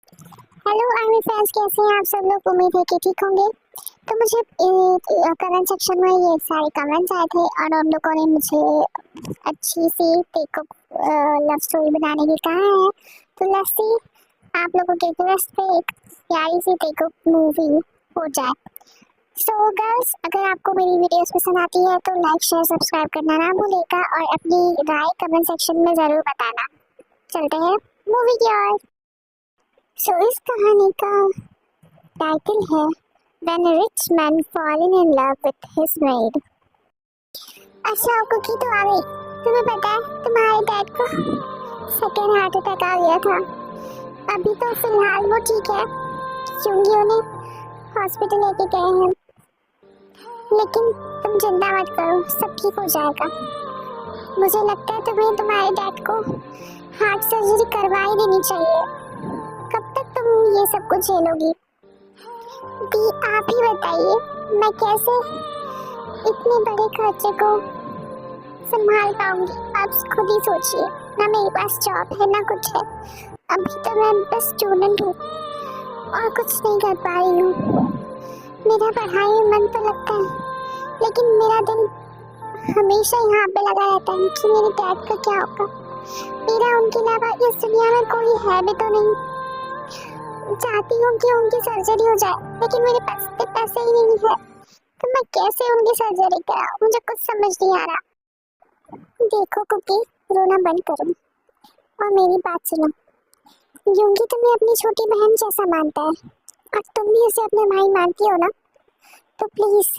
Hello army fans, कैसे हैं आप सब लोग। उम्मीद है कि ठीक होंगे। तो मुझे कमेंट सेक्शन में ये सारे कमेंट्स आए थे और उन लोगों ने मुझे अच्छी सी टेक लव स्टोरी बनाने की कहा है। तो लेट्स सी आप लोगों के रिक्वेस्ट पे एक प्यारी सी टेक मूवी हो जाए। सो गर्ल्स, अगर आपको मेरी वीडियोस पसंद आती है तो लाइक शेयर सब्सक्राइब करना ना भूलिएगा और अपनी राय कमेंट सेक्शन में ज़रूर बताना। चलते हैं मूवी की ओर। सो इस कहानी का टाइटल है When a Rich Man Falling in Love with His Maid। अच्छा कुकी तो आ गई। तुम्हें पता है तुम्हारे डैड को सेकेंड हार्ट अटैक आ गया था। अभी तो फिलहाल वो ठीक है क्योंकि उन्हें हॉस्पिटल लेके गए हैं, लेकिन तुम चिंता मत करो, सब ठीक हो जाएगा। मुझे लगता है तुम्हें तुम्हारे डैड को हार्ट सर्जरी करवा ही देनी चाहिए। कब तक तुम ये सब कुछ झेलोगी? दी आप ही बताइए, मैं कैसे इतने बड़े खर्चे को संभाल पाऊंगी? आप खुद ही सोचिए ना, मेरे पास जॉब है ना कुछ है। अभी तो मैं बस स्टूडेंट हूँ और कुछ नहीं कर पा रही हूँ। मेरा पढ़ाई में मन तो लगता है, लेकिन मेरा दिल हमेशा यहाँ पे लगा रहता है कि मेरे डैड का क्या होगा। मेरा उनके अलावा इस दुनिया में कोई है भी तो नहीं। चाहती हूँ कि उनकी सर्जरी हो जाए, लेकिन मेरे पास इतने पैसे ही नहीं है, तो मैं कैसे उनकी सर्जरी कराऊं? मुझे कुछ समझ नहीं आ रहा। देखो कुकी, रोना बंद करो और मेरी बात सुनो। यूंगी तुम्हें अपनी छोटी बहन जैसा मानता है और तुम भी उसे अपने भाई मानती हो ना, तो प्लीज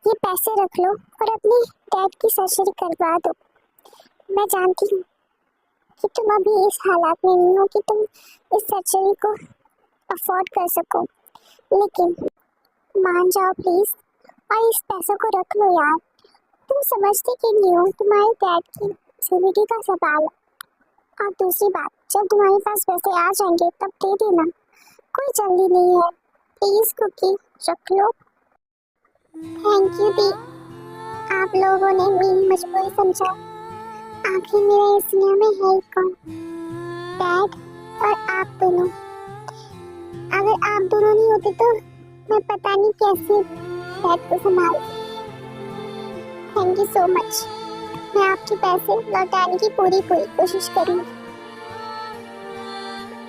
ये पैसे रख लो और अपनी डैड की सर्जरी करवा दो। मैं जानती हूँ कि तुम अभी इस हालात में नहीं हो कि तुम इस सर्जरी को अफोर्ड कर सको, लेकिन मान जाओ प्लीज और इस पैसों को रख लो यार। तुम समझते कि नहीं हो, तुम्हारे डैड की जिंदगी का सवाल है। और दूसरी बात, जब तुम्हारे पास पैसे आ जाएंगे तब दे देना, कोई जल्दी नहीं है। प्लीज कुकी रख लो। थैंक यू दी, आप लोगों ने मेरी मजबूरी समझा। आखिर मेरा इस दुनिया में है कौन? डैड और आप दोनों। अगर आप दोनों नहीं होते तो मैं पता नहीं कैसे डैड को संभालती। Thank you so much. मैं आपके पैसे लौटाने की पूरी कोशिश करूंगी।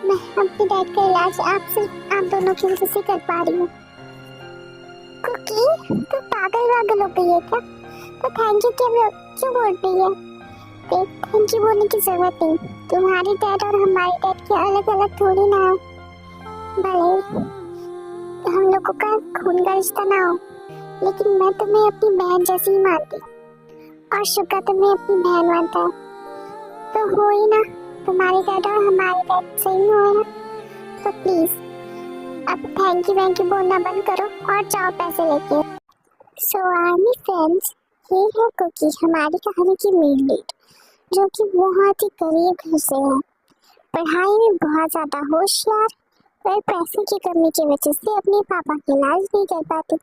मैं अपने डैड का इलाज आप दोनों की वजह से कर पा रही हूँ। कुकी तो पागल हो गई है क्या? तो थैंक यू क्यों बोल रही है? देख, थैंक यू बोलने की जरूरत नहीं। तुम्हारे डैड और हमारे डैड के अलग अलग थोड़ी ना, भले हम लोगों का खून का रिश्ता ना हो, लेकिन मैं तुम्हें अपनी बहन जैसी ही मानती और शुक्र तुम्हें अपनी बहन मानता है, तो हो ही ना। तुम्हारे डैड और हमारे डैड सही हो ना, तो प्लीज अब थैंक यू बोलना बंद करो और जाओ पैसे लेके। सो आर्मी फ्रेंड्स, ये है कुकी, हमारी कहानी की मेन लीड, जो कि बहुत ही गरीब घर से है, पढ़ाई में बहुत ज्यादा होशियार, पर पैसे की कमी की वजह से अपने पापा का इलाज नहीं कर पाती।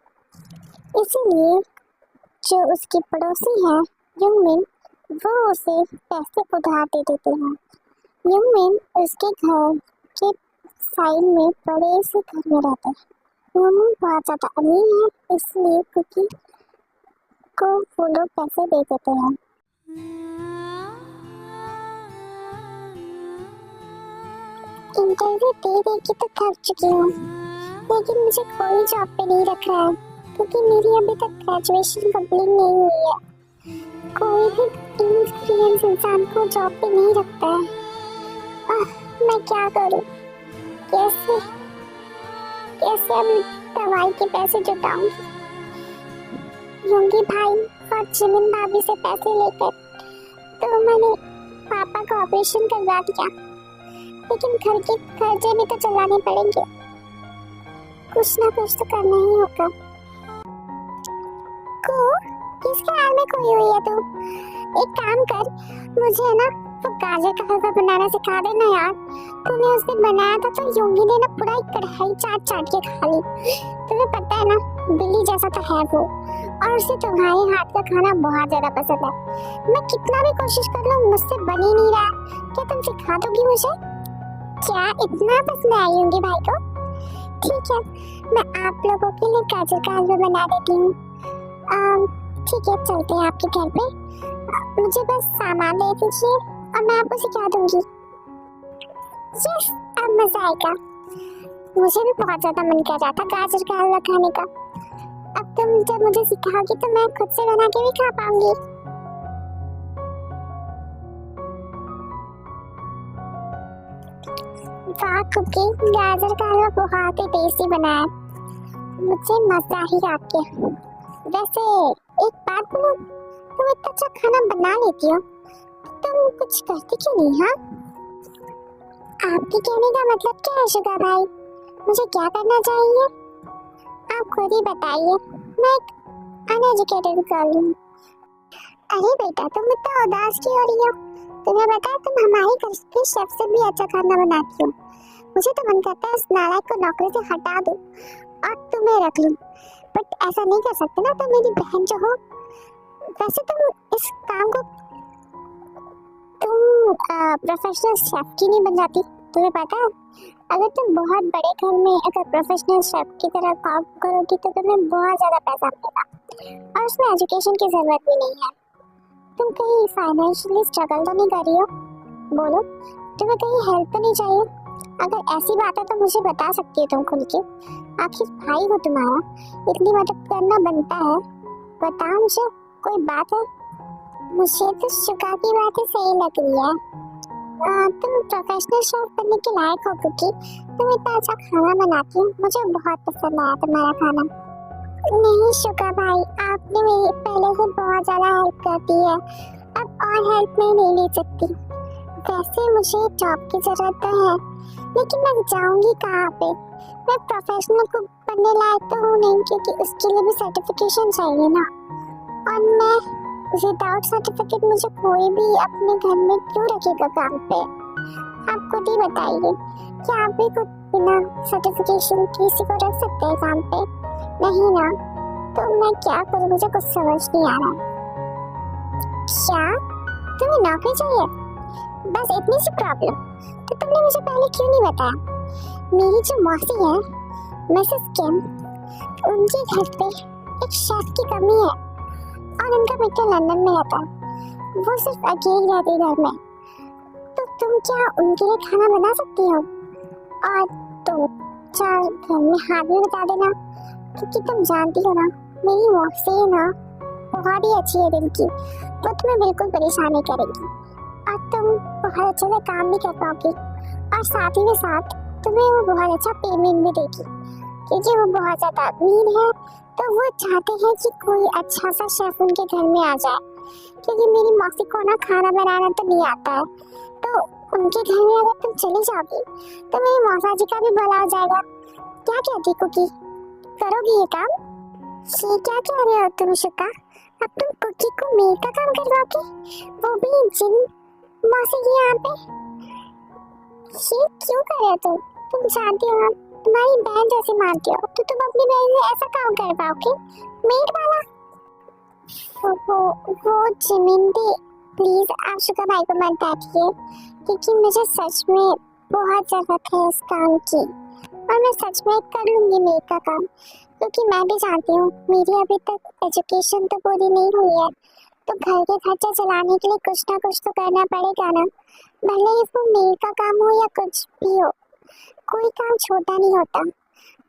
इसीलिए जो उसके पड़ोसी हैं युंगमिन, वो उसे पैसे उधार दे देते हैं। युंगमिन उसके घर के साइड में बड़े से घर में रहते हैं। युंगमिन बहुत ज़्यादा अमीर है, इसलिए कुकी को वो लोग पैसे दे देते हैं। इंटरव्यू दे के तो थक चुकी हूँ, लेकिन मुझे कोई जॉब पे नहीं रख रहा है क्योंकि मेरी अभी तक ग्रेजुएशन कंप्लीट नहीं हुई है। कोई भी इनएक्सपीरियंस इंसान को जॉब पे नहीं रखता है। मैं क्या करूँ? कैसे अब दवाई के पैसे जुटाऊंगी? योंगी भाई और जिमिन भाभी से पैसे लेकर तो मैंने पापा का ऑपरेशन करवा दिया, लेकिन घर के खर्चे भी तो चलाने पड़ेंगे। कुछ ना कुछ तो करना ही होगा। को किस ख्याल में खोई हुई है तू? एक काम कर, मुझे ना वो गाजर का हलवा बनाना सिखा देना यार। तूने उस दिन बनाया था तो योंगी ने ना पूरा एक कढ़ाई चाट के खा ली। तुम्हें पता है ना, बिल्ली जैसा तो है वो, और उसे तुम्हारे हाथ का खाना बहुत ज्यादा पसंद है। मैं कितना भी कोशिश कर लूं, मुझसे बन ही नहीं रहा। क्या तुम सिखा दोगी मुझे? क्या इतना पसंद आई होंगी भाई को? ठीक है, मैं आप लोगों के लिए गाजर का हलवा बना देती हूँ। ठीक है, चलते हैं आपके घर पे। मुझे बस सामान दे दीजिए और मैं आपको सिखा दूंगी। यस, अब मजा आएगा। मुझे भी बहुत ज्यादा मन कर रहा था गाजर का हलवा खाने का। अब तुम जब मुझे सिखाओगी तो मैं खुद से बना के भी खा पाऊंगी। वाह कुकी, गाजर का हलवा बहुत ही टेस्टी बना है। मुझे मजा ही आ गया। वैसे एक बात बोलूं, तुम इतना अच्छा खाना बना लेती हो, तुम कुछ करती क्यों नहीं? हाँ, आपके कहने का मतलब क्या है शुगा भाई? मुझे क्या करना चाहिए आप खुद ही बताइए। मैं एक अनएजुकेटेड गर्ल हूँ। अरे बेटा, तुम इतना उदास क्यों हो रही हो? तुम्हें पता है तुम हमारे घर के शेफ से भी अच्छा खाना बनाती हो। मुझे तो मन करता है उस नालायक को नौकरी से हटा दूं और तुम्हें रख लूं, बट ऐसा नहीं कर सकते ना, तुम मेरी बहन जो हो। वैसे तुम इस काम को तुम प्रोफेशनल शेफ की नहीं बन जाती? तुम्हें पता है अगर तुम बहुत बड़े घर में अगर प्रोफेशनल शेफ की तरह काम करोगी तो तुम्हें बहुत ज्यादा पैसा मिलेगा और उसमें एजुकेशन की जरूरत भी नहीं है। तुम कहीं फाइनेंशियली स्ट्रगल तो नहीं कर रही हो? बोलो, तुम्हें कहीं हेल्प तो नहीं चाहिए? अगर ऐसी बात है तो मुझे बता सकती हो तुम खुल के। आखिर भाई हो तुम्हारा, इतनी मदद करना बनता है। बताओ मुझे, कोई बात है? मुझे तो शुगा की बातें सही लग रही है। तुम प्रोफेशनल शेफ बनने के लायक हो क्योंकि तुम इतना अच्छा खाना बनाती हो। मुझे बहुत पसंद आया तुम्हारा खाना। नहीं शुगा भाई, आपने मेरी पहले से बहुत ज्यादा हेल्प कर दी है, अब और हेल्प मैं नहीं ले सकती। वैसे मुझे जॉब की जरूरत तो है, लेकिन मैं जाऊंगी कहाँ पे? मैं प्रोफेशनल कुक बनने लायक तो हूँ नहीं, क्योंकि उसके लिए भी सर्टिफिकेशन चाहिए ना। और मैं विदाउट सर्टिफिकेट मुझे कोई भी अपने घर में क्यों रखेगा काम पे? आप खुद ही बताइए, क्या आप भी खुद बिना सर्टिफिकेशन किसी को रख सकते हैं काम पे? नहीं ना, तो मैं क्या करूँ? मुझे कुछ समझ नहीं आ रहा। क्या तुम्हें नौकरी चाहिए? बस इतनी सी प्रॉब्लम? तो तुमने मुझे पहले क्यों नहीं बताया? मेरी जो मौसी है मिसेस किम, उनके घर पे एक शेफ की कमी है और उनका बेटा लंदन में रहता है। वो सिर्फ अकेली रहती है घर में। तो तुम क्या उनके लिए खाना बना सकती हो? और तुम चार घर में हाथ भी बता देना, क्योंकि तुम जानती हो ना मेरी मौसी है ना बहुत ही अच्छी है दिल की। वो तुम्हें बिल्कुल परेशान नहीं करेगी और तुम बहुत अच्छे से काम भी कर पाओगी और साथ ही में साथ तुम्हें वो बहुत अच्छा पेमेंट भी देगी, क्योंकि वो बहुत ज्यादा अमीर है। तो वो चाहते हैं कि कोई अच्छा सा शेफ उनके घर में आ जाए, क्योंकि मेरी मौसी को ना खाना बनाना तो नहीं आता है। तो उनके घर में अगर तुम चली जाओगी तो मेरी मौसा जी का भी भला हो जाएगा। क्या कहती कुकी, करोगी ये काम? ये क्या कह रहे हो तुम शुका? अब तुम कुकी को मेड का काम करवाओगी, वो भी जिन मौसी के यहाँ पे? ये क्यों कर रहे हो तुम? तुम जानती हो तुम्हारी बहन जैसी मानती हो, तो तुम अपनी बहन से ऐसा काम कर पाओगे मेड वाला? वो जिमिंदी, प्लीज आप शुगा भाई को मत डांटिए, क्योंकि मुझे सच में बहुत जरूरत है इस काम की और मैं सच में कर लूंगी मेड का काम, क्योंकि मैं भी जानती हूँ मेरी अभी तक एजुकेशन तो पूरी नहीं हुई है। तो घर के खर्चे चलाने के लिए कुछ ना कुछ तो करना पड़ेगा ना, भले ही वो मेड का काम हो या कुछ भी हो। कोई काम छोटा नहीं होता।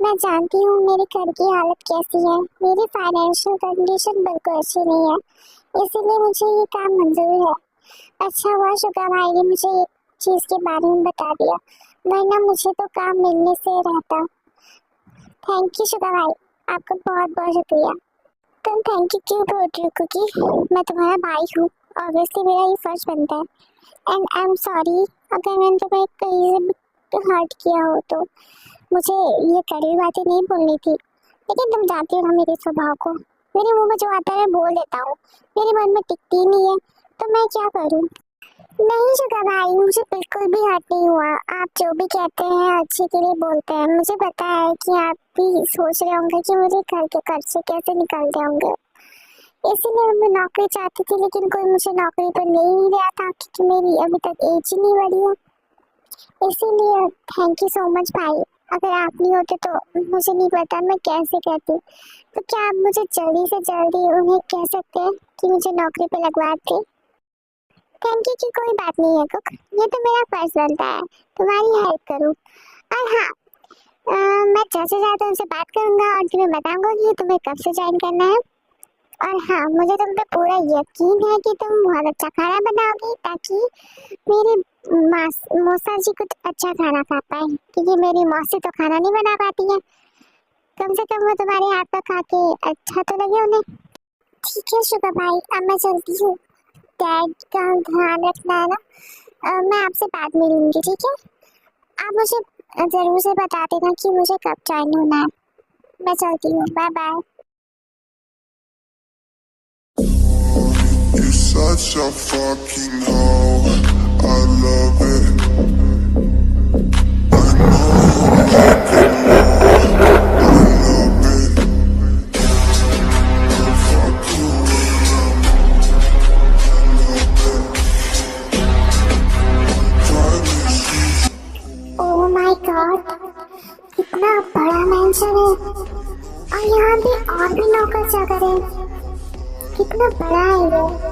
मैं जानती हूँ मेरे घर की हालत कैसी है, मेरी फाइनेंशियल कंडीशन बिल्कुल अच्छी नहीं है, इसीलिए मुझे ये काम मंजूर है। अच्छा हुआ शुगा भाई ने मुझे एक चीज के बारे में बता दिया, वरना मुझे तो काम मिलने से रहता। थैंक यू शुगा भाई, आपका बहुत बहुत शुक्रिया। तुम थैंक यू क्यों बोल रही हो कुकी? मैं तुम्हारा भाई हूँ, ऑब्वियसली मेरा ये फर्ज बनता है। एंड आई एम सॉरी अगर मैंने तुम्हें कहीं से हर्ट किया हो तो। मुझे ये कड़वी बातें नहीं बोलनी थी, लेकिन तुम जानती हो ना मेरे स्वभाव को, मेरे मुंह में जो आता है मैं बोल देता हूँ, मेरे मन में टिकती नहीं है, तो मैं क्या करूँ? नहीं शुगा भाई, मुझे बिल्कुल भी हर्ट नहीं हुआ। आप जो भी कहते हैं अच्छे के लिए बोलते हैं। मुझे पता है कि आप भी सोच रहे होंगे कि मुझे घर के खर्चे कैसे निकलते होंगे, इसीलिए मैं नौकरी चाहती थी, लेकिन कोई मुझे नौकरी पर ले नहीं रहा था, क्योंकि मेरी अभी तक एज ही नहीं बढ़ी है। इसीलिए थैंक यू सो मच भाई। अगर आप नहीं होते तो मुझे नहीं पता मैं कैसे करती। तो क्या आप मुझे जल्दी से जल्दी उन्हें कह सकते हैं कि मुझे नौकरी पे लगवाते? थैंक यू की कोई बात नहीं है कुक, ये तो मेरा फर्ज बनता है तुम्हारी हेल्प करूँ। और हाँ, मैं जैसे ज़्यादा उनसे बात करूंगा और तुम्हें बताऊंगा कि तुम्हें कब से ज्वाइन करना है। और हाँ, मुझे तुम पे पूरा यकीन है कि तुम बहुत अच्छा खाना बनाओगी ताकि मेरी मौसा जी कुछ अच्छा खाना खा पाए, क्योंकि मेरी मौसी तो खाना नहीं बना पाती है। कम से कम वो तुम्हारे हाथ का खा के अच्छा तो लगे उन्हें। ठीक है शुगर भाई, अब मैं चलती हूँ। डैड का ध्यान रखना है ना। मैं आपसे बाद में मिलूंगी, ठीक है? आप मुझे जरूर से बता देना कि मुझे कब ज्वाइन होना है। मैं चलती हूँ, bye bye. You're such a fucking hoe. I love it. I know you like it more. I love it. I'll fuck you around. I love it. Drive me she's oh my God, कितना बड़ा mention है और यहाँ पे और भी नौकर चाकर हैं। कितना बड़ा है ये।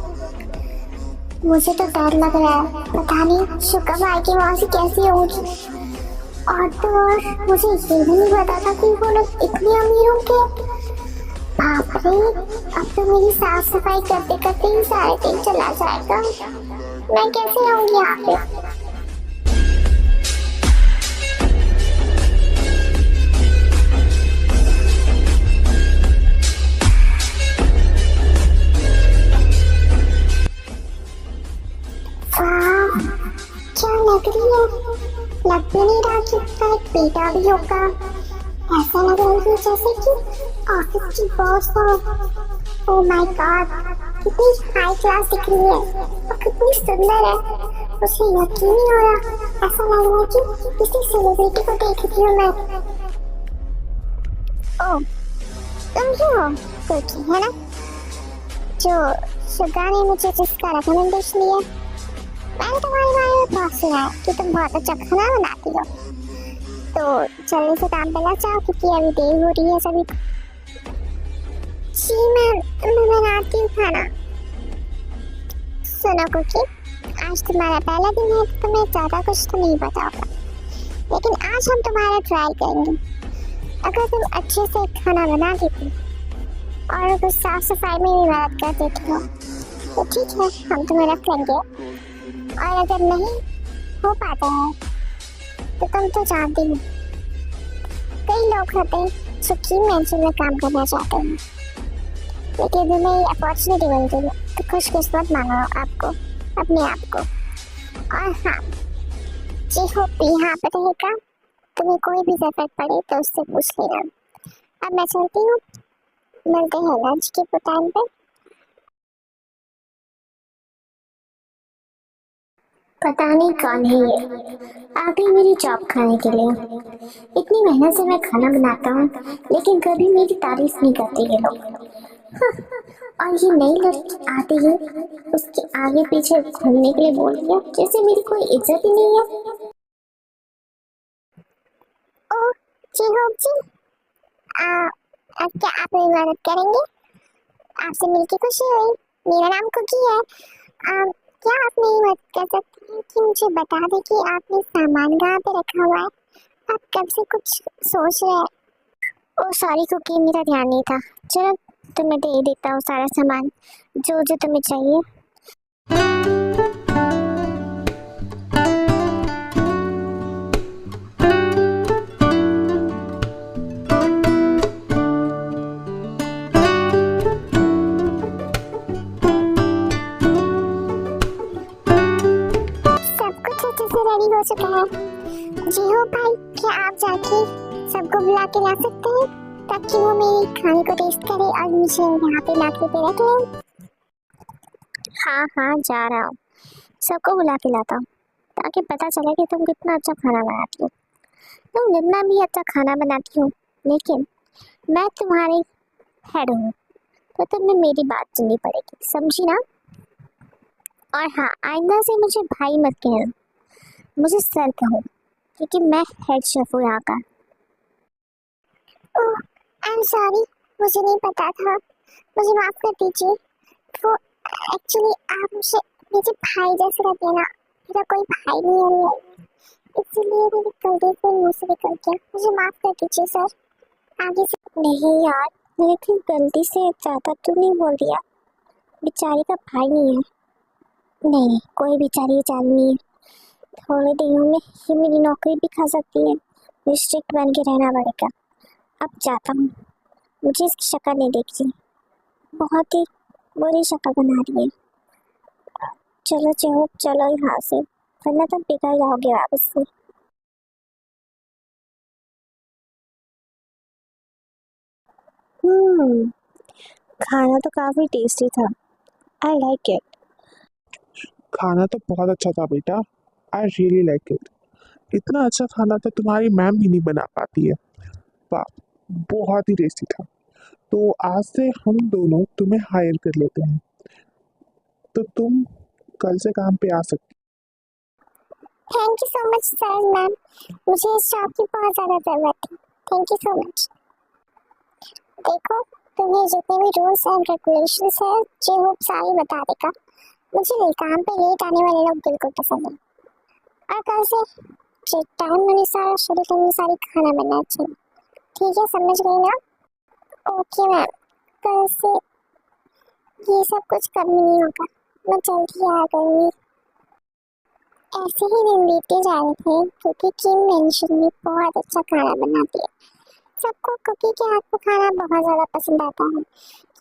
मुझे तो डर लग रहा है, पता नहीं शुक्र भाई की मौसी कैसी होगी। और तो और मुझे ये भी नहीं पता था कि वो लोग इतने अमीर होंगे। बाप रे, अब तो मेरी साफ सफाई करते करते ही सारे दिन चला जाएगा। मैं कैसे रहूंगी यहाँ पे? वाह, क्या लग रही है। लग भी नहीं रहा कि उसका एक बेटा भी होगा। ऐसा लग रहा है जैसे कि ऑफिस की बॉस हो। ओह माय गॉड, कितनी हाई क्लास दिख रही है और कितनी सुंदर है। मुझे यकीन नहीं हो रहा, ऐसा लग रहा है कि किसी सेलिब्रिटी को देख रही हूँ मैं। ओह, तुम ही हो कुकी, है ना? जो शुगा ने मुझे जिसका रिकमेंडेशन दिया। मैंने तुम्हारे बारे में बहुत सुना है कि तुम बहुत अच्छा खाना बनाती हो। तो जल्दी से काम पे लग जाओ क्योंकि अभी देर हो रही है सभी को। जी मैं बनाती हूँ खाना। सुनो कुकी, आज तुम्हारा पहला दिन है तो तुम्हें ज़्यादा कुछ तो नहीं पता होगा, लेकिन आज हम तुम्हारा ट्राई करेंगे। अगर तुम अच्छे से खाना बना देती और कुछ साफ सफाई में भी मदद कर देती हो तो ठीक है, हम तुम्हें रख लेंगे। और अगर नहीं हो पाता है तो तुम तो जानती हो, कई लोग होते हैं जो की मेंशन में काम करना चाहते हैं, लेकिन तुम्हें ये अपॉर्चुनिटी मिलती है तो खुशकिस्मत मानो आपको, अपने आप को। और हाँ, जी होप यहाँ पर रहेगा। तुम्हें कोई भी जरूरत पड़े तो उससे पूछ लेना। अब मैं चलती हूँ, मिलते हैं लंच के टाइम पे। पता नहीं कौन है ये, आ गई मेरी जॉब खाने के लिए। इतनी मेहनत से मैं खाना बनाता हूँ लेकिन कभी मेरी तारीफ नहीं करते ये लोग। हाँ, और ये नई लड़की आते ही उसके आगे पीछे घूमने के लिए बोल दिया जैसे मेरी कोई इज्जत ही नहीं है। ओह जी होप जी, अब क्या आप मेरी मदद करेंगे? आपसे मिलकर खुशी हुई। मेरा नाम कुकी है। क्या आप मेरी मदद कर सकते हैं कि मुझे बता दें कि आपने सामान कहाँ पे रखा हुआ है? आप कब से कुछ सोच रहे हैं? ओ सॉरी कुकी, मेरा ध्यान नहीं था। चलो तुम्हें दे देता हूँ सारा सामान जो जो तुम्हें चाहिए। सब कुछ अच्छे से रेडी हो चुका है। जी हो भाई, क्या आप जाके सबको बुला के ला सकते हैं ताकि वो मेरे खाने को टेस्ट करे और मुझे यहाँ पे नौकरी पे रख लें? हाँ हाँ, जा रहा हूँ, सबको बुला के लाता हूँ ताकि पता चले कि तुम कितना अच्छा खाना बनाती हो। तुम जितना भी अच्छा खाना बनाती हो, लेकिन मैं तुम्हारी हेड हूँ तो तुम्हें मेरी बात सुननी पड़ेगी, समझी ना? और हाँ, आइंदा से मुझे भाई मत कहना, मुझे सर कहो, क्योंकि मैं हेड शेफ हूँ यहाँ का। ओह, आई एम सॉरी, मुझे नहीं पता था, मुझे माफ कर दीजिए। वो एक्चुअली आप मुझे मुझे भाई जैसे रहते हैं ना, मेरा कोई भाई नहीं है real में। इसलिए मेरी गलती से मुंह से निकल गया, मुझे माफ कर दीजिए सर। आगे से नहीं यार, लेकिन गलती से ज़्यादा तो नहीं बोल दिया। बेचारी का भाई नहीं है। नहीं, कोई बेचारी जान नहीं है। थोड़े दिनों में ही मेरी नौकरी भी खा सकती है। मुझे स्ट्रिक्ट बन के रहना पड़ेगा। अब जाता हूँ। मुझे इसकी शक्ल नहीं देखती, बहुत ही बुरी शक्ल बना रही है। चलो चलो चलो यहाँ से, वरना तुम पिघल जाओगे वापस से। खाना तो काफी टेस्टी था। I like it. खाना तो बहुत अच्छा था बेटा। I really like it. इतना अच्छा खाना तो तुम्हारी मैम भी नहीं बना पाती है। वाह, बहुत ही टेस्टी था। तो आज से हम दोनों तुम्हें हायर कर लेते हैं, तो तुम कल से काम पे आ सकती। Thank you so much sir ma'am, मुझे इस जॉब की बहुत ज़्यादा ज़रूरत है। Thank you so much. देखो, तुम्हें जितने भी रूल्स एंड रेगुलेशंस है जो वो सारी बता देगा। मुझे काम पे लेट आने वाले लोग बिल्कुल पसंद है। और कल से जो टाइम अनुसार शेड्यूल अनुसार ही खाना बनना चाहिए। ठीक है, समझ गई ना? ओके मैम, कल से ये सब कुछ कमी नहीं होगा, मैं जल्दी आया करूँगी। ऐसे ही दिन बीतते जा रहे थे क्योंकि किम मेंशन में बहुत अच्छा खाना बनाती है। सबको कुकी के हाथ का खाना बहुत ज़्यादा पसंद आता है।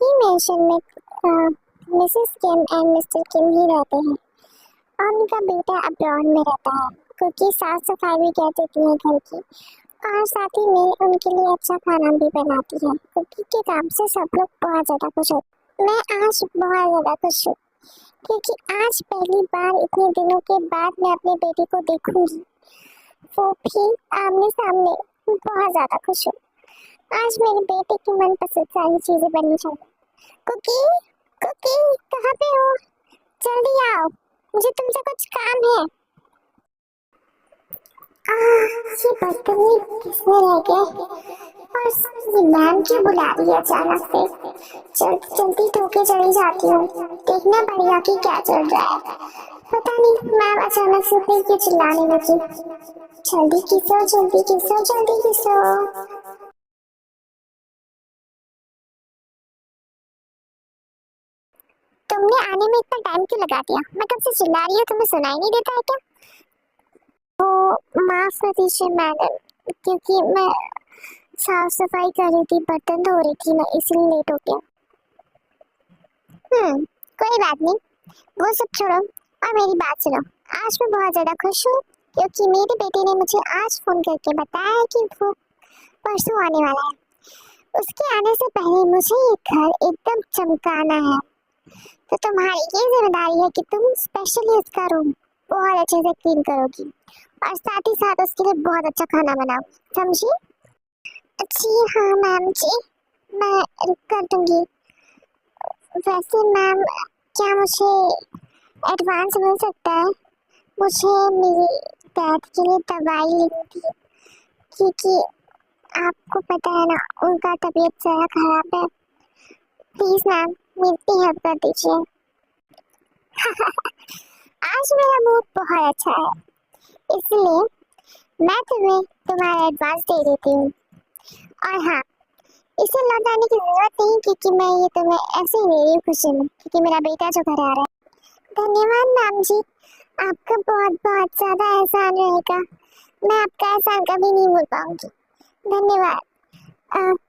किम मेंशन में मिसेस किम एंड मिस्टर किम ही रहते हैं और उनका बेटा अब्रॉड में रहता है। कुकी साफ सफाई भी कर देती है घर की और साथ ही में उनके लिए अच्छा खाना भी बनाती है। कुकी के काम से सब लोग बहुत ज़्यादा खुश होते हैं। मैं आज बहुत ज़्यादा खुश हूँ क्योंकि आज पहली बार इतने दिनों के बाद मैं अपने बेटे को देखूंगी, वो भी आमने सामने। बहुत ज़्यादा खुश हूँ। आज मेरे बेटे की मनपसंद सारी चीजें बननी चाहिए। कुकी, कुकी, कहाँ पे हो? जल्दी आओ, मुझे तुमसे कुछ काम है। ये बदतमीज किसने रह गए और ये मैम क्यों बुला रही है अचानक से? जल्दी जल्दी धोके चली जाती हूँ, देखना पड़ेगा कि क्या चल रहा है। पता नहीं मैम अचानक से फिर क्यों चिल्लाने लगी। जल्दी किसो, जल्दी किसो, जल्दी किसो। तुमने आने में इतना टाइम क्यों लगा दिया? मैं कब से चिल्ला रही हूँ, तुम्हें सुनाई नहीं देता है क्या? तो माफ कर दीजिए मैडम, क्योंकि मैं साफ सफाई कर रही थी, बर्तन धो रही थी ना, इसलिए लेट हो गया। कोई बात नहीं, वो सब छोड़ो और मेरी बात सुनो। आज मैं बहुत ज्यादा खुश हूँ क्योंकि मेरे बेटे ने मुझे आज फोन करके बताया है कि वो परसों आने वाला है। उसके आने से पहले मुझे ये घर एकदम चमकाना है। तो तुम्हारी ये जिम्मेदारी है कि तुम स्पेशली उसका रूम बहुत अच्छे से क्लीन करोगी और साथ ही साथ उसके लिए बहुत अच्छा खाना बनाओ, समझी? जी हाँ मैम जी, मैं कर दूंगी। वैसे मैम, क्या मुझे एडवांस मिल सकता है? मुझे मेरे डैड के लिए दवाई लेनी थी क्योंकि आपको पता है ना, उनका तबीयत ज़रा खराब है। प्लीज मैम, मेरी हेल्प कर दीजिए। आज मेरा मूड बहुत अच्छा है, इसलिए मैं तुम्हें तुम्हारा एडवांस दे देती हूँ। और हाँ, इसे लौटाने की जरूरत नहीं क्योंकि मैं ये तुम्हें ऐसे ही दे रही हूँ खुशी में, क्योंकि मेरा बेटा जो घर आ रहा है। धन्यवाद मैम जी, आपका बहुत बहुत ज्यादा एहसान रहेगा। मैं आपका एहसान कभी नहीं भूल पाऊंगी। धन्यवाद।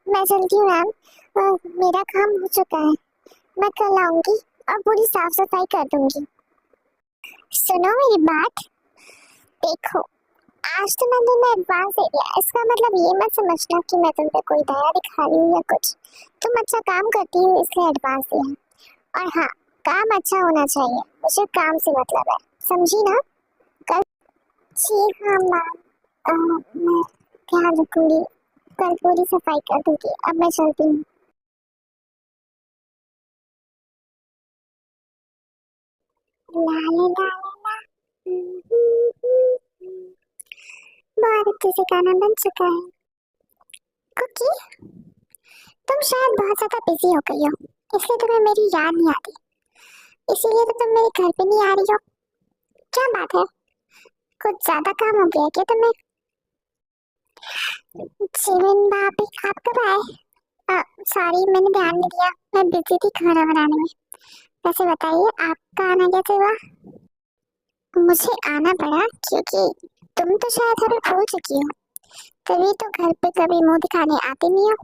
मैं चलती हूँ मैम, मेरा काम हो चुका है। मैं कल आऊंगी और पूरी साफ सफाई कर दूंगी। सुनो मेरी बात, देखो, आज तो मैंने तुम्हें एडवांस दे दिया, इसका मतलब ये मत समझना कि मैं तुम पे कोई दया दिखा रही हूँ या कुछ। तुम अच्छा काम करती हो इसलिए एडवांस दिया। और हाँ, काम अच्छा होना चाहिए, मुझे काम से मतलब है, समझी ना? कल। जी हाँ मैम, मैं ध्यान रखूंगी, कल पूरी सफाई कर दूंगी। अब मैं चलती हूँ। ला ला ला ला ला। बहुत अच्छे से खाना बन चुका है। कुकी, तुम शायद बहुत ज्यादा बिजी हो गई हो, इसलिए तुम्हें मेरी याद नहीं आती, इसीलिए तो तुम मेरे घर पे नहीं आ रही हो। क्या बात है, कुछ ज्यादा काम हो गया क्या तुम्हें? जीवन भाभी, आप कब आए? सॉरी, मैंने ध्यान नहीं दिया, मैं बिजी थी खाना बनाने में। वैसे बताइए, आपका आना कैसे हुआ? मुझे आना पड़ा क्योंकि तुम तो शायद हमें भूल चुकी हो, तभी तो घर पे कभी मुंह दिखाने आती नहीं हो।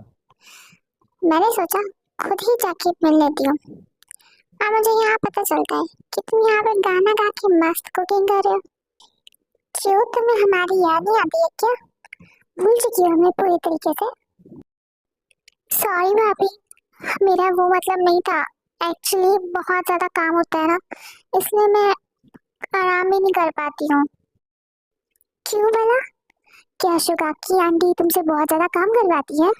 मैंने सोचा खुद ही जाके मिल लेती हूँ। अब मुझे यहाँ पता चलता है कि तुम यहाँ पे गाना गा के मस्त कुकिंग कर रहे हो। क्यों, तुम्हें हमारी याद नहीं आती है क्या? भूल चुकी हो हमें पूरी तरीके से? सॉरी भाभी, मेरा वो मतलब नहीं था। एक्चुअली बहुत ज्यादा काम होता है ना, इसलिए मैं आराम भी नहीं कर पाती हूँ। क्यों भला? क्या शुगा की आंटी तुमसे बहुत ज्यादा काम करवाती है?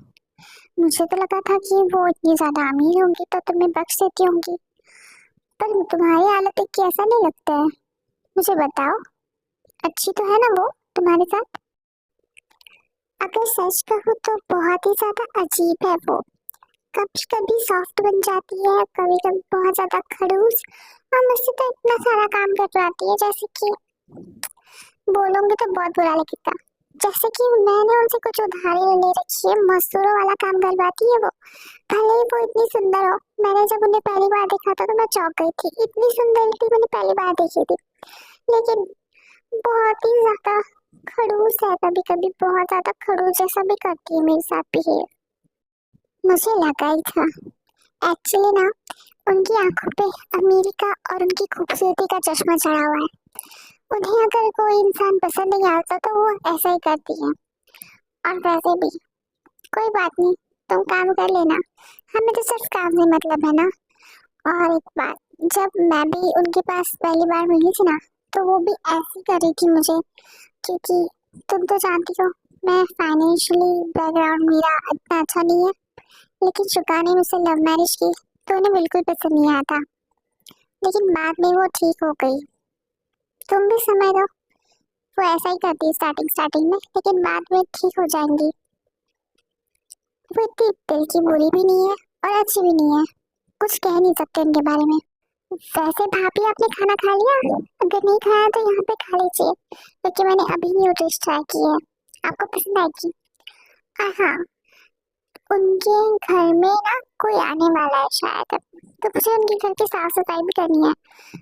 मुझे तो लगा था कि वो इतनी ज्यादा अमीर होंगी तो तुम्हें बख्श देती होंगी, पर तुम्हारी हालत देख के ऐसा नहीं लगता है। मुझे बताओ, अच्छी तो है ना वो तुम्हारे साथ? अगर सच कहूँ तो बहुत ही ज्यादा अजीब है वो। कभी कभी सॉफ्ट बन जाती है, कभी कभी बहुत ज्यादा खड़ूस, और मुझसे तो इतना सारा काम करवाती है, जैसे कि बोलूंगी तो बहुत बुरा लगेगा। जैसे कि मैंने उनसे कुछ उधारी ले रखी है, मजदूरों वाला काम करवाती है वो। भले ही वो इतनी सुंदर हो, मैंने जब उन्हें पहली बार देखा था तो मैं चौंक गई थी। इतनी सुंदरती मैंने पहली बार देखी थी, लेकिन बहुत ही ज्यादा खड़ूस है, कभी कभी बहुत ज्यादा खड़ूस जैसा भी करती है मेरे साथ बिहेव। मुझे लगा ही था एक्चुअली ना, उनकी आंखों पे अमीरी का और उनकी खूबसूरती का चश्मा चढ़ा हुआ है। उन्हें अगर कोई इंसान पसंद नहीं आता तो वो ऐसा ही करती है। और वैसे भी कोई बात नहीं, तुम काम कर लेना, हमें तो सिर्फ काम से मतलब है ना। और एक बात, जब मैं भी उनके पास पहली बार मिली थी ना, तो वो भी ऐसी कर रही थी मुझे, क्योंकि तुम तो जानती हो मैं फाइनेंशियली बैकग्राउंड मेरा इतना अच्छा नहीं है। लेकिन शुका ने मुझसे लव मैरिज की तो उन्हें बिल्कुल पसंद नहीं आया था, लेकिन बाद में वो ठीक हो गई। तुम भी समझ लो, वो ऐसा ही करती है स्टार्टिंग में, लेकिन बाद में ठीक हो जाएंगी। वो इतनी दिल की बुरी भी नहीं है और अच्छी भी नहीं है, कुछ कह नहीं सकते उनके बारे में। वैसे भाभी, आपने खाना खा लिया? अगर नहीं खाया तो यहाँ पे खा लीजिए, क्योंकि मैंने अभी न्यू डिश ट्राई की है, आपको पसंद आएगी। हाँ, उनके घर में ना कोई आने वाला है शायद, तो मुझे उनके घर की साफ सफाई भी करनी है,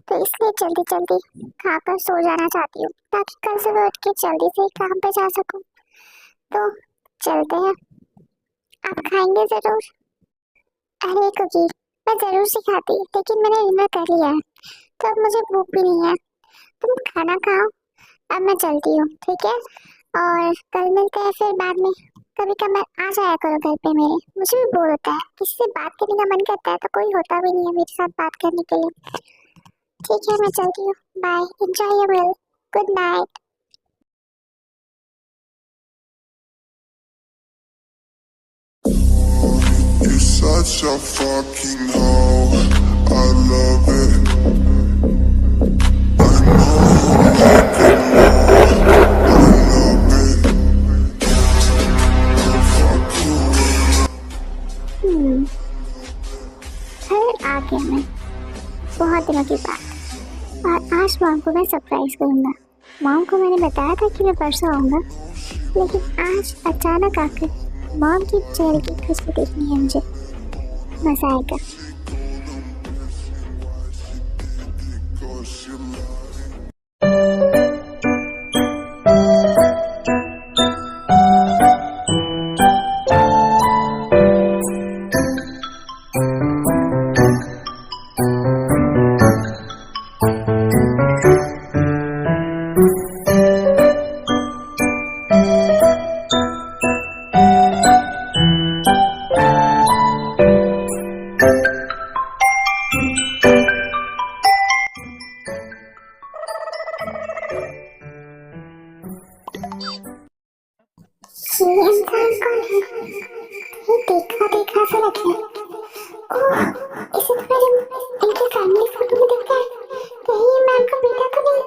तो इसलिए जल्दी जल्दी खाकर सो जाना चाहती हूँ, ताकि कल सुबह उठ के जल्दी से काम पे जा सकूँ। तो चलते हैं, आप खाएंगे जरूर? अरे कुकी, मैं जरूर सिखाती, लेकिन मैंने डिनर कर लिया है, तो अब मुझे भूख भी नहीं है। तुम खाना खाओ, अब मैं चलती हूँ, ठीक है? और कल मिलते हैं फिर बाद में। कभी कभार आ जाया करो घर पे मेरे, मुझे भी बोर होता है, किसी से बात करने का मन करता है तो कोई होता भी नहीं है मेरे साथ बात करने के लिए। ठीक है, मैं चलती हूँ, bye, enjoy your meal, good night. You're such a fucking hoe. I love it. I know you make it more. I love it. I fuck you. फिर आ गया मैं, बहुत दिनों के बाद, और आज मॉम को मैं सरप्राइज करूँगा। मॉम को मैंने बताया था कि मैं परसों आऊँगा, लेकिन आज अचानक आकर मॉम की चेहरे की खुशी देखनी है मुझे, मजा आएगा। Cause you lie. ये इंसान कौन है? ये देखा देखा सा लगे। ओह, इसे तो मैंने इनके फैमिली फोटो में देखा है, कहीं ये मैम का बेटा तो नहीं?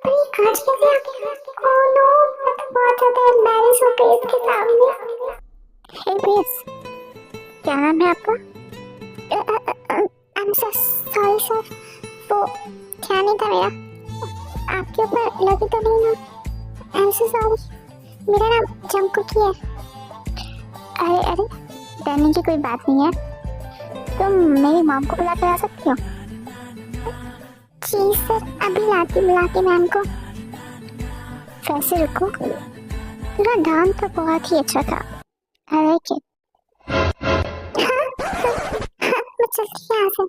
पर ये कांच कैसे आ गया? ओह नो, मैं तो बहुत ज्यादा एम्बैरेस हो गई इसके सामने। हे बेस, क्या नाम है आपका? I am so sorry sir, वो ध्यान नहीं था मेरा, आपके ऊपर लगी तो नहीं ना? आई एम सो सॉरी, मेरा नाम जंकुकी है। अरे अरे, डरने की कोई बात नहीं है, तुम मेरी मॉम को बुला कर आ सकती हो। जी सर, अभी बुलाती मैम को। वैसे रुको, तेरा डांस तो बहुत ही अच्छा था। I like it. मैं चलती हूँ यहाँ से।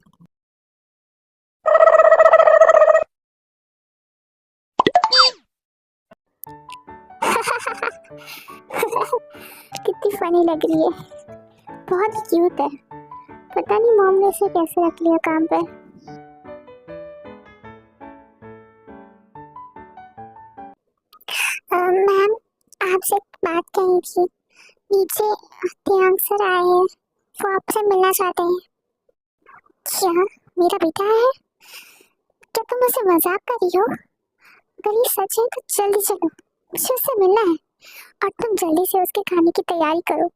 कितनी फनी लग रही है, बहुत क्यूट है। पता नहीं मॉम ने इसे कैसे रख लिया काम पे। मैम, आपसे एक बात कही थी। नीचे त्यांग सर आए हैं, वो आपसे मिलना चाहते हैं। क्या मेरा बेटा है? क्या तुम मुझसे मजाक कर रही हो? अगर ये सच है तो जल्दी चलो, मुझे उससे मिलना है। और तुम जल्दी से उसके खाने की तैयारी करो,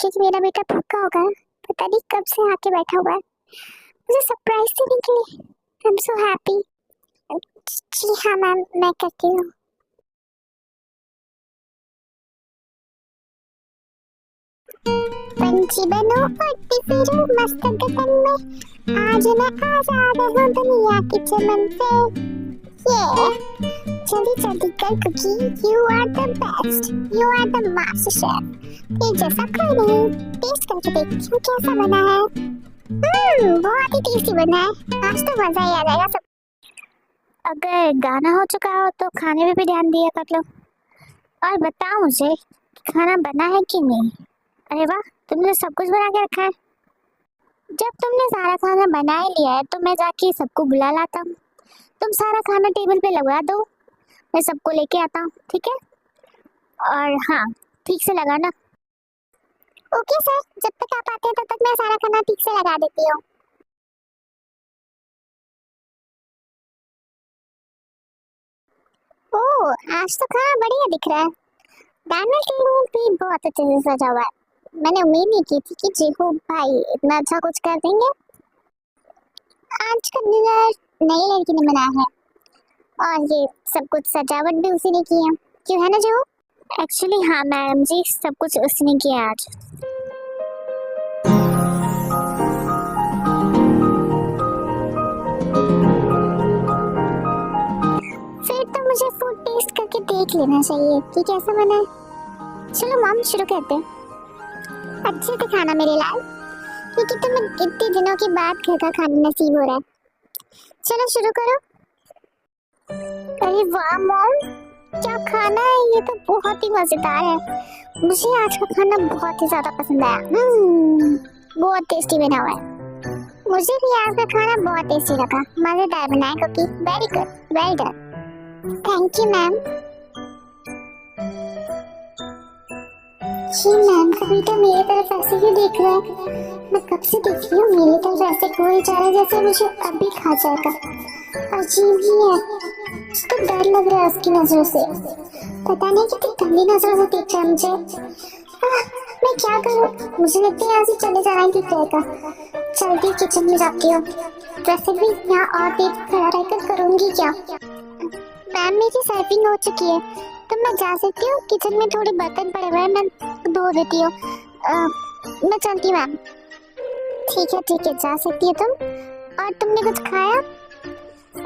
क्योंकि मेरा बेटा भूखा होगा, पता नहीं कब से आके बैठा हुआ है मुझे सरप्राइज देने के लिए। I am so happy. जी हाँ मैम, मैं करती हूँ। पंछी बनो उड़ती फिरो मस्त गगन में, आज मैं आजाद हूँ दुनिया के चमन से। जल्दी जल्दी कर Cookie, you are the best, you are the master chef. ये जैसा कोई नहीं, टेस्ट करके देखती हूँ कैसा बना है। बहुत ही टेस्टी बना है, आज तो मजा ही आ जाएगा सब। अगर गाना हो चुका हो तो खाने पे भी ध्यान दिया कर लो। और बताओ मुझे, खाना बना है कि नहीं? अरे वाह, तुमने सब कुछ बना के रखा है। जब तुमने सारा खाना बना ही लिया है तो मैं जाके सबको बुला लाता हूँ। तुम सारा खाना टेबल पे लगा दो, मैं सबको लेके आता हूँ, ठीक है? और हाँ, ठीक से लगाना। ओके सर, जब तक आप आते हैं तब तक मैं सारा खाना ठीक से लगा देती हूँ। ओह, आज तो खाना बढ़िया दिख रहा है। डाइनिंग टेबल भी बहुत अच्छे से सजा हुआ है। मैंने उम्मीद नहीं की थी कि जीहू भाई इतना अच्छा कुछ कर देंगे। आज का डिनर नई लड़की ने बनाया है और ये सब कुछ सजावट भी उसी ने की है, क्यों है ना जीहू? एक्चुअली हाँ मैडम जी, सब कुछ उसने किया आज। फिर तो मुझे फूड टेस्ट करके देख लेना चाहिए कि कैसा बना है। चलो मॉम, शुरू करते हैं। अच्छे से खाना मेरे लाल, क्योंकि तुम्हें इतने दिनों के बाद घर का खाना नसीब हो रहा है। चलो शुरू करो। अरे वाह मॉम, क्या खाना है, ये तो बहुत ही मजेदार है। मुझे आज का खाना बहुत ही ज्यादा पसंद आया। बहुत टेस्टी बना हुआ है। मुझे भी आज का खाना बहुत टेस्टी लगा, मजेदार बना है Cookie. Very good, well done. Thank you ma'am. जी मैम का बेटा मेरी तरफ ऐसे क्यों देख रहा है? मैं कब से देख रही हूँ मेरी तरफ ऐसे कोई जा रहा है जैसे मुझे अभी खा जाएगा। अजीब ही है, उसको डर लग रहा है उसकी नजरों से। पता नहीं कितनी गंदी नजरों से देख रहा है मुझे। मैं क्या करूँ? मुझे लगता है यहाँ से चले जाना ही ठीक रहेगा। जल्दी किचन में जाती हूँ। वैसे भी यहाँ और देर खड़ा रहकर करूँगी क्या? मैम मेरी सर्विंग हो चुकी है, तो मैं जा सकती हूँ? किचन में थोड़े बर्तन पड़े हुए हैं, मैं धो देती हूँ। मैं चलती हूँ मैम। ठीक है, जा सकती है तुम। और तुमने कुछ खाया?